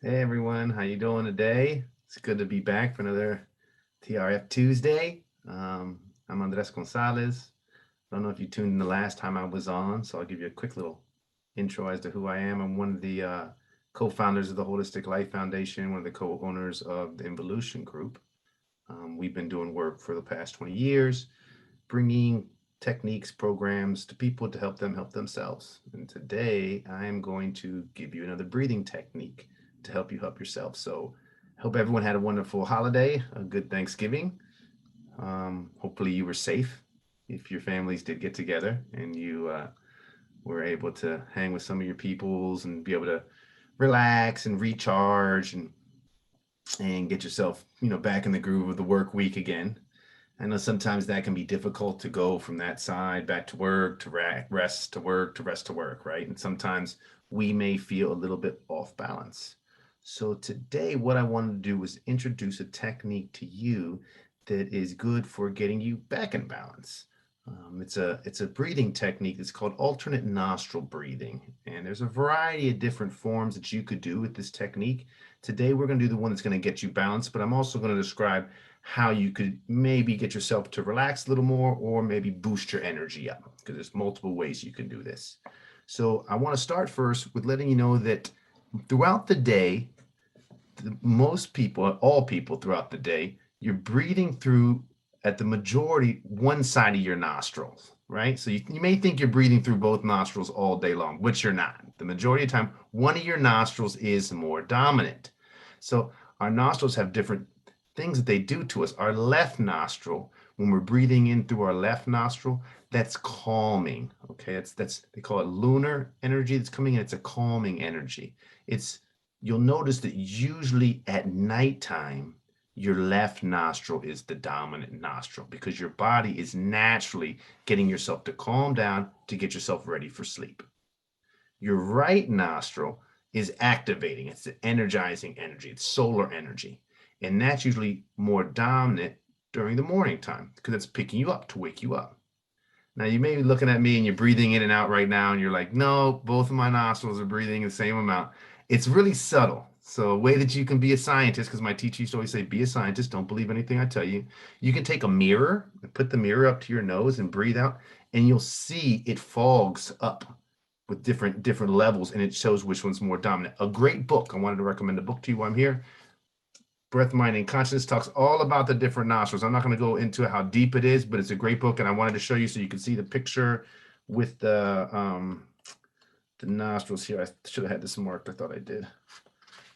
Hey everyone, how you doing today? It's good to be back for another TRF Tuesday. I'm Andres Gonzalez. I don't know if you tuned in the last time I was on, so I'll give you a quick little intro as to who I am. I'm one of the co-founders of the Holistic Life Foundation, one of the co-owners of the Involution Group. We've been doing work for the past 20 years, bringing techniques, programs to people to help them help themselves. And today I am going to give you another breathing technique to help you help yourself. So, hope everyone had a wonderful holiday, a good Thanksgiving. Hopefully, you were safe if your families did get together and you were able to hang with some of your peoples and be able to relax and recharge and get yourself, back in the groove of the work week again. I know sometimes that can be difficult to go from that side back to work to rest to work to rest to work, right? And sometimes we may feel a little bit off balance. So today, what I wanted to do was introduce a technique to you that is good for getting you back in balance. It's a breathing technique that's called alternate nostril breathing, and there's a variety of different forms that you could do with this technique. Today, we're going to do the one that's going to get you balanced, but I'm also going to describe how you could maybe get yourself to relax a little more or maybe boost your energy up, because there's multiple ways you can do this. So I want to start first with letting you know that throughout the day, most people, all people throughout the day, you're breathing through at the majority one side of your nostrils, right? So you may think you're breathing through both nostrils all day long, which you're not. The majority of the time, one of your nostrils is more dominant. So our nostrils have different things that they do to us. Our left nostril, when we're breathing in through our left nostril, that's calming. Okay, that's they call it lunar energy that's coming in. It's a calming energy. It's You'll notice that usually at nighttime, your left nostril is the dominant nostril because your body is naturally getting yourself to calm down to get yourself ready for sleep. Your right nostril is activating, it's the energizing energy, it's solar energy. And that's usually more dominant during the morning time because it's picking you up to wake you up. Now, you may be looking at me and you're breathing in and out right now, and you're like, no, both of my nostrils are breathing the same amount. It's really subtle. So, a way that you can be a scientist, because my teacher used to always say, be a scientist, don't believe anything I tell you. You can take a mirror and put the mirror up to your nose and breathe out, and you'll see it fogs up with different levels, and it shows which one's more dominant. A great book. I wanted to recommend a book to you while I'm here. Breath, Mind, and Consciousness talks all about the different nostrils. I'm not going to go into how deep it is, but it's a great book, and I wanted to show you so you can see the picture with the nostrils here. I should have had this marked. I thought I did.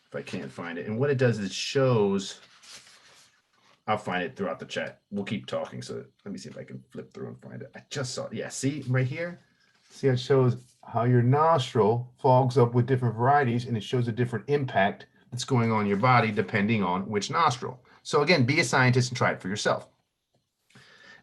If I can't find it, and what it does is it shows. I'll find it throughout the chat. We'll keep talking. So let me see if I can flip through and find it. I just saw it. Yeah, see right here. See, it shows how your nostril fogs up with different varieties, and it shows a different impact that's going on in your body depending on which nostril. So again, be a scientist and try it for yourself.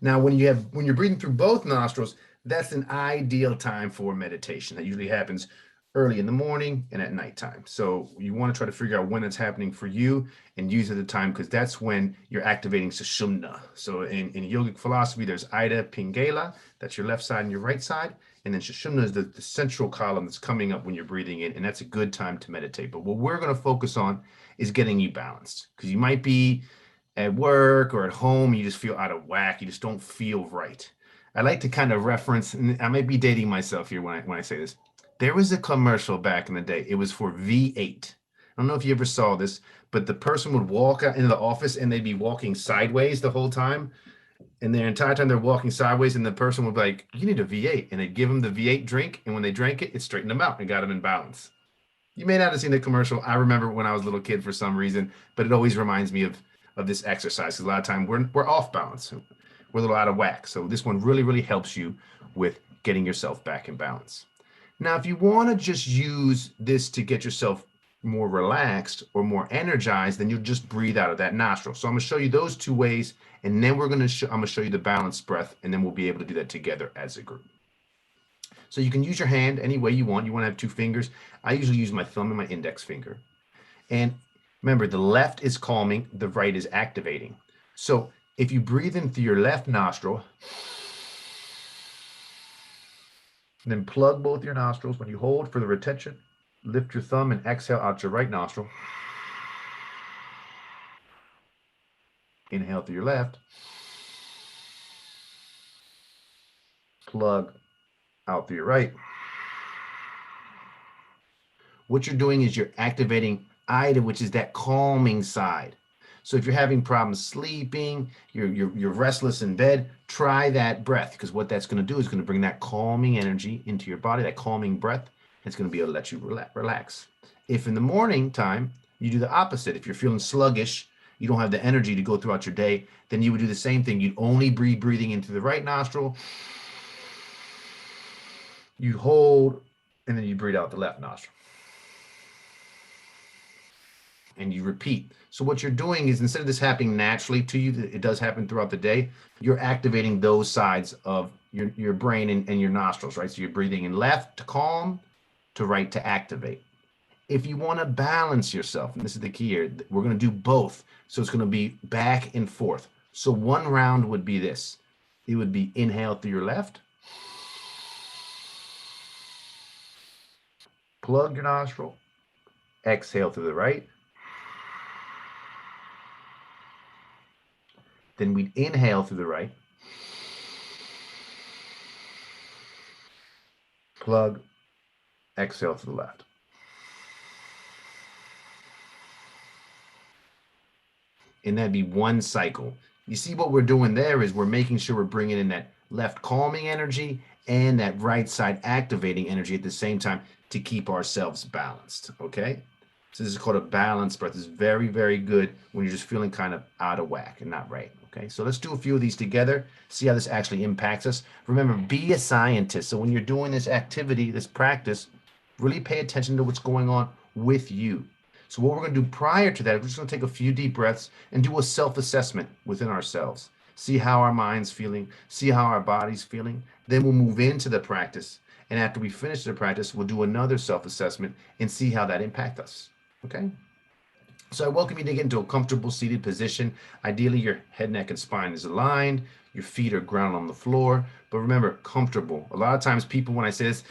Now, when you're breathing through both nostrils, that's an ideal time for meditation. That usually happens early in the morning and at nighttime. So you want to try to figure out when it's happening for you and use it at the time because that's when you're activating Sushumna. So in yogic philosophy, there's Ida Pingala, that's your left side and your right side. And then Sushumna is the central column that's coming up when you're breathing in, and that's a good time to meditate. But what we're going to focus on is getting you balanced because you might be at work or at home, you just feel out of whack. You just don't feel right. I like to kind of reference, and I might be dating myself here when I say this. There was a commercial back in the day. It was for V8. I don't know if you ever saw this, but the person would walk out into the office and they'd be walking sideways the whole time. And the entire time they're walking sideways, and the person would be like, you need a V8. And they'd give them the V8 drink. And when they drank it, it straightened them out and got them in balance. You may not have seen the commercial. I remember when I was a little kid for some reason, but it always reminds me of this exercise. Because a lot of time we're off balance. We're a little out of whack. So this one really, really helps you with getting yourself back in balance. Now, if you want to just use this to get yourself more relaxed or more energized, then you'll just breathe out of that nostril. So I'm going to show you those two ways, and then I'm going to show you the balanced breath, and then we'll be able to do that together as a group. So you can use your hand any way you want. You want to have two fingers. I usually use my thumb and my index finger. And remember, the left is calming, the right is activating. So if you breathe in through your left nostril, then plug both your nostrils when you hold for the retention Lift your thumb and exhale out your right nostril. Inhale through your left. Plug out through your right. What you're doing is you're activating Ida, which is that calming side. So if you're having problems sleeping, you're restless in bed, try that breath, because what that's going to do is going to bring that calming energy into your body, that calming breath. It's going to be able to let you relax. If in the morning time you do the opposite, if you're feeling sluggish, you don't have the energy to go throughout your day, then you would do the same thing. You'd only be breathing into the right nostril. You hold, and then you breathe out the left nostril. And you repeat. So what you're doing is, instead of this happening naturally to you, it does happen throughout the day, you're activating those sides of your brain and your nostrils, right? So you're breathing in left to calm, to right to activate. If you want to balance yourself, and this is the key here, we're going to do both. So it's going to be back and forth. So one round would be this. It would be inhale through your left, plug your nostril, exhale through the right. Then we'd inhale through the right, plug, exhale to the left. And that'd be one cycle. You see what we're doing there is we're making sure we're bringing in that left calming energy and that right side activating energy at the same time to keep ourselves balanced, okay? So this is called a balanced breath. It's very, very good when you're just feeling kind of out of whack and not right, okay? So let's do a few of these together, see how this actually impacts us. Remember, be a scientist. So when you're doing this activity, this practice, really pay attention to what's going on with you. So what we're going to do prior to that, we're just going to take a few deep breaths and do a self-assessment within ourselves. See how our mind's feeling, see how our body's feeling. Then we'll move into the practice. And after we finish the practice, we'll do another self-assessment and see how that impacts us. Okay? So I welcome you to get into a comfortable seated position. Ideally, your head, neck, and spine is aligned. Your feet are grounded on the floor. But remember, comfortable. A lot of times people, when I say this,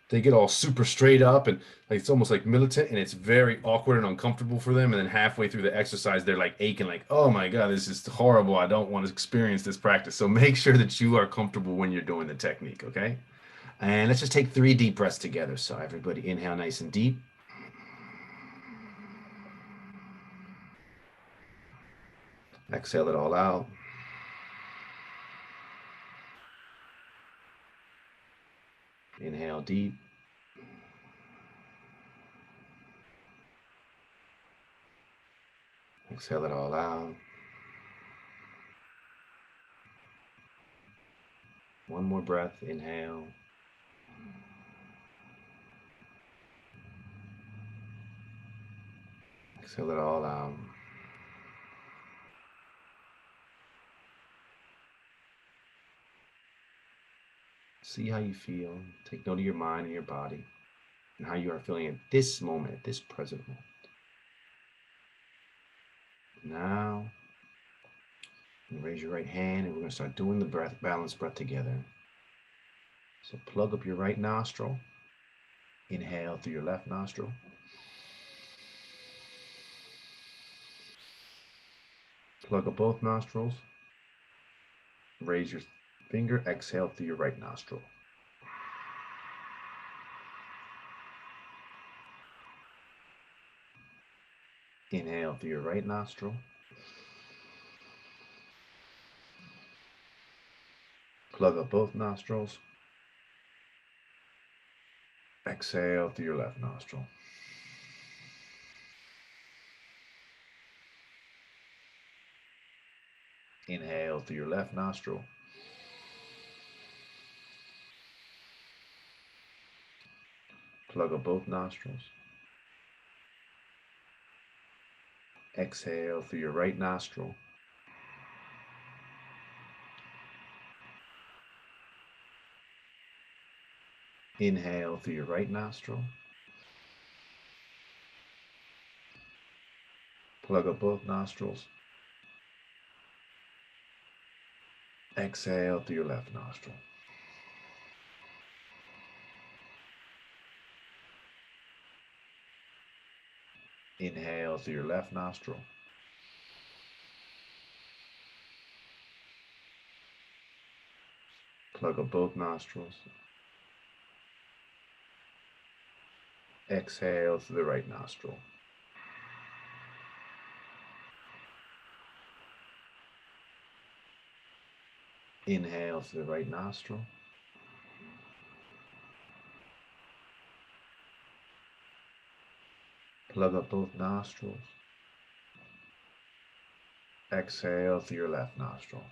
they get all super straight up and like it's almost like militant, and it's very awkward and uncomfortable for them. And then halfway through the exercise, they're like aching, like, oh my God, this is horrible. I don't want to experience this practice. So make sure that you are comfortable when you're doing the technique, okay? And let's just take 3 deep breaths together. So everybody inhale nice and deep. Exhale it all out. Inhale deep. Exhale it all out. One more breath. Inhale. Exhale it all out. See how you feel. Take note of your mind and your body and how you are feeling at this moment, at this present moment. Now, raise your right hand and we're going to start doing the balanced breath together. So plug up your right nostril. Inhale through your left nostril. Plug up both nostrils. Raise your finger. Exhale through your right nostril. Inhale through your right nostril. Plug up both nostrils. Exhale through your left nostril. Inhale through your left nostril. Plug up both nostrils. Exhale through your right nostril. Inhale through your right nostril. Plug up both nostrils. Exhale through your left nostril. Inhale through your left nostril. Plug up both nostrils. Exhale through the right nostril. Inhale through the right nostril. Plug up both nostrils. Exhale through your left nostril.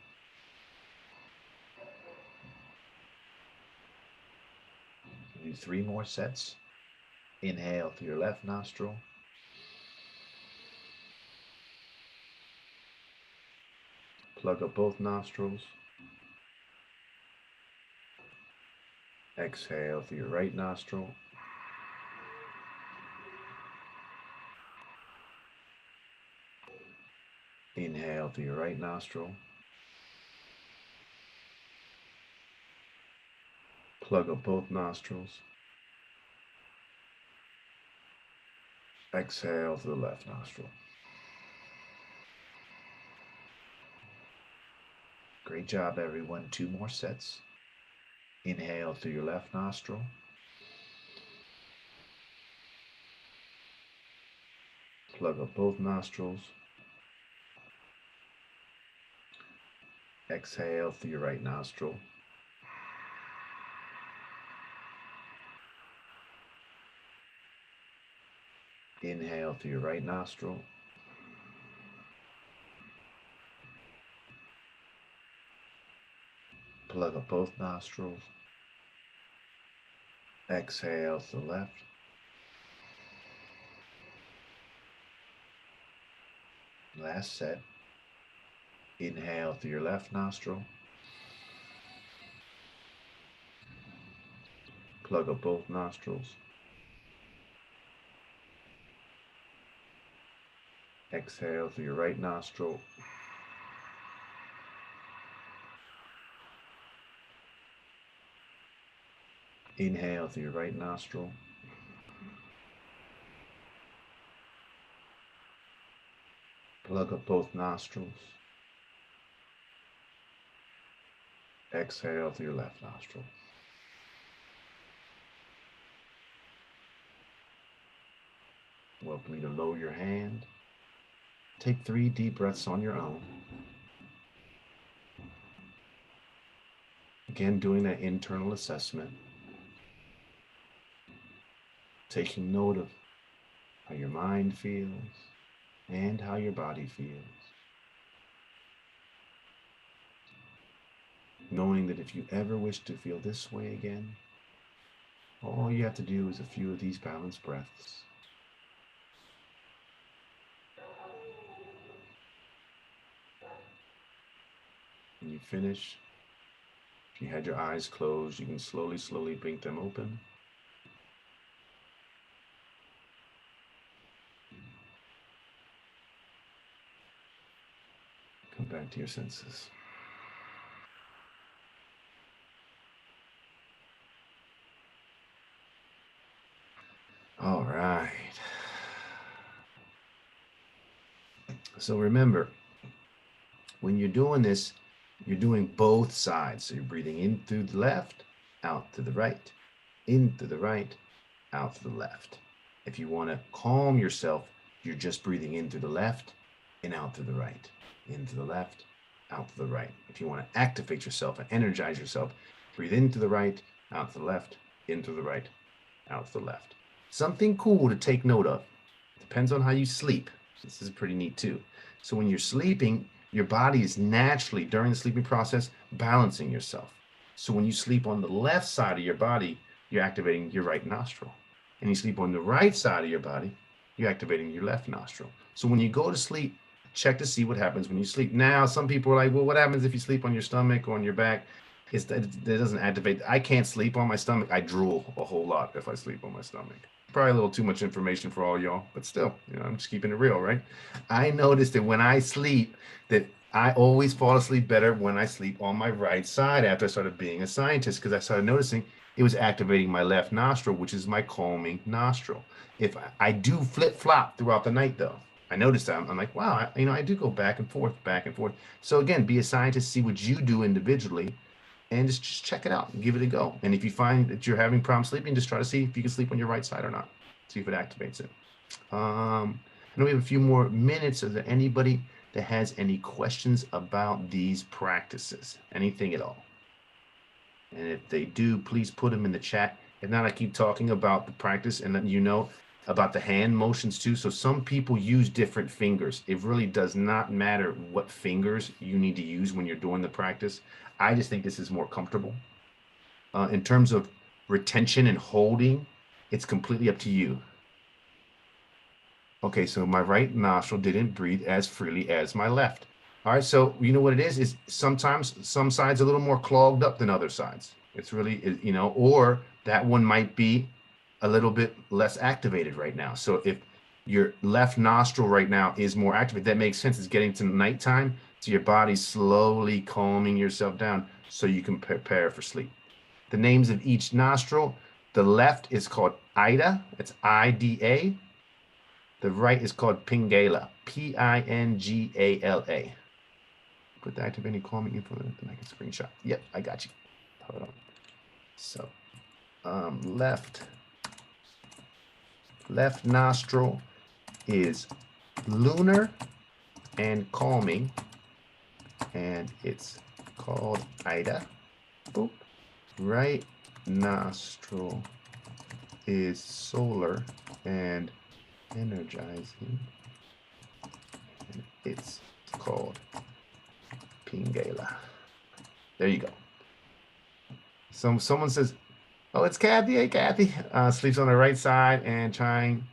Do 3 more sets. Inhale through your left nostril. Plug up both nostrils. Exhale through your right nostril. Inhale through your right nostril. Plug up both nostrils. Exhale through the left nostril. Great job, everyone. 2 more sets. Inhale through your left nostril. Plug up both nostrils. Exhale through your right nostril. Inhale through your right nostril. Plug up both nostrils. Exhale to the left. Last set. Inhale through your left nostril. Plug up both nostrils. Exhale through your right nostril. Inhale through your right nostril. Plug up both nostrils. Exhale through your left nostril. Welcome you to lower your hand. Take 3 deep breaths on your own. Again, doing that internal assessment. Taking note of how your mind feels and how your body feels. Knowing that if you ever wish to feel this way again, all you have to do is a few of these balanced breaths. When you finish, if you had your eyes closed, you can slowly blink them open. Come back to your senses. All right. So remember, when you're doing this, you're doing both sides. So you're breathing in through the left, out to the right, in through the right, out to the left. If you want to calm yourself, you're just breathing in through the left and out to the right, in to the left, out to the right. If you want to activate yourself and energize yourself, breathe in to the right, out to the left, in to the right, out to the left. Something cool to take note of. Depends on how you sleep. This is pretty neat too. So when you're sleeping, your body is naturally, during the sleeping process, balancing yourself. So when you sleep on the left side of your body, you're activating your right nostril. And you sleep on the right side of your body, you're activating your left nostril. So when you go to sleep, check to see what happens when you sleep. Now, some people are like, well, what happens if you sleep on your stomach or on your back? It doesn't activate. I can't sleep on my stomach. I drool a whole lot if I sleep on my stomach. Probably a little too much information for all y'all, but still, I'm just keeping it real, right? I noticed that when I sleep, that I always fall asleep better when I sleep on my right side after I started being a scientist because I started noticing it was activating my left nostril, which is my calming nostril. If I do flip flop throughout the night, though, I noticed that I'm like, wow, I do go back and forth, back and forth. So again, be a scientist, see what you do individually, and just check it out and give it a go. And if you find that you're having problems sleeping, just try to see if you can sleep on your right side or not. See if it activates it. I know we have a few more minutes. Is there anybody that has any questions about these practices? Anything at all? And if they do, please put them in the chat. If not, I keep talking about the practice and then about the hand motions too. So some people use different fingers. It really does not matter what fingers you need to use when you're doing the practice. I just think this is more comfortable. In terms of retention and holding, it's completely up to you. Okay, so my right nostril didn't breathe as freely as my left. All right, so you know what it is sometimes some sides are a little more clogged up than other sides. It's really, or that one might be a little bit less activated right now. So if your left nostril right now is more activated, that makes sense. It's getting to nighttime, so your body's slowly calming yourself down so you can prepare for sleep. The names of each nostril, the left is called Ida, it's IDA. The right is called Pingala, Pingala. Put the activating calming info then I can screenshot. Yep, I got you. Hold on. So, left nostril is lunar and calming, and it's called Ida. Boop. Right nostril is solar and energizing, and it's called Pingala. There you go. Someone says, oh, it's Kathy. Hey, Kathy. Sleeps on the right side and trying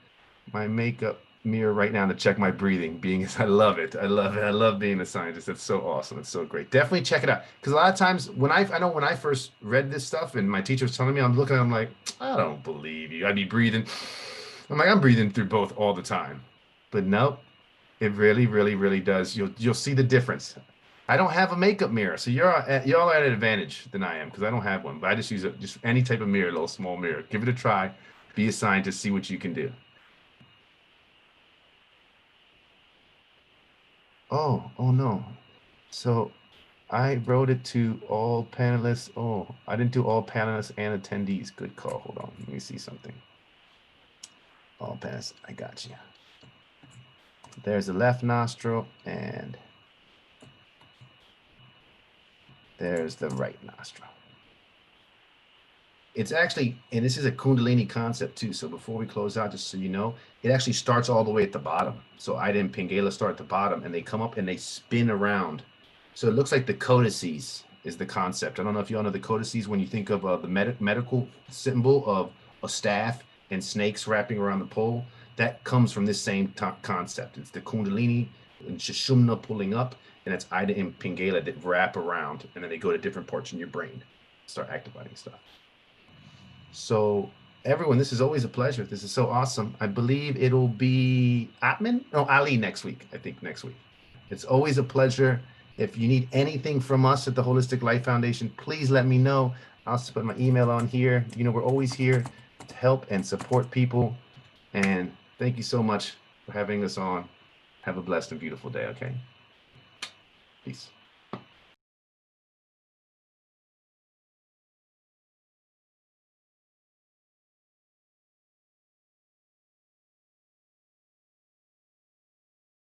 my makeup mirror right now to check my breathing. I love it. I love it. I love being a scientist. It's so awesome. It's so great. Definitely check it out. Because a lot of times I know when I first read this stuff and my teacher was telling me, I'm looking at them like, I don't believe you. I'd be breathing. I'm like, I'm breathing through both all the time. But nope, it really, really, really does. You'll see the difference. I don't have a makeup mirror, so y'all are at an advantage than I am because I don't have one. But I just use just any type of mirror, a little small mirror. Give it a try. Be a scientist. See what you can do. Oh no. So I wrote it to all panelists. Oh, I didn't do all panelists and attendees. Good call. Hold on. Let me see something. All panelists. I got you. There's the left nostril and there's the right nostril. It's actually, and this is a Kundalini concept too. So before we close out, just so you know, it actually starts all the way at the bottom. So Ida and Pingala start at the bottom and they come up and they spin around. So it looks like the codices is the concept. I don't know if you all know the codices when you think of the medical symbol of a staff and snakes wrapping around the pole. That comes from this same concept. It's the Kundalini and Sushumna pulling up, and it's Ida and Pingala that wrap around, and then they go to different parts in your brain, start activating stuff. So everyone, this is always a pleasure. This is so awesome. I believe it'll be Ali next week. I think next week. It's always a pleasure. If you need anything from us at the Holistic Life Foundation, please let me know. I'll just put my email on here. We're always here to help and support people. And thank you so much for having us on. Have a blessed and beautiful day, okay? Peace.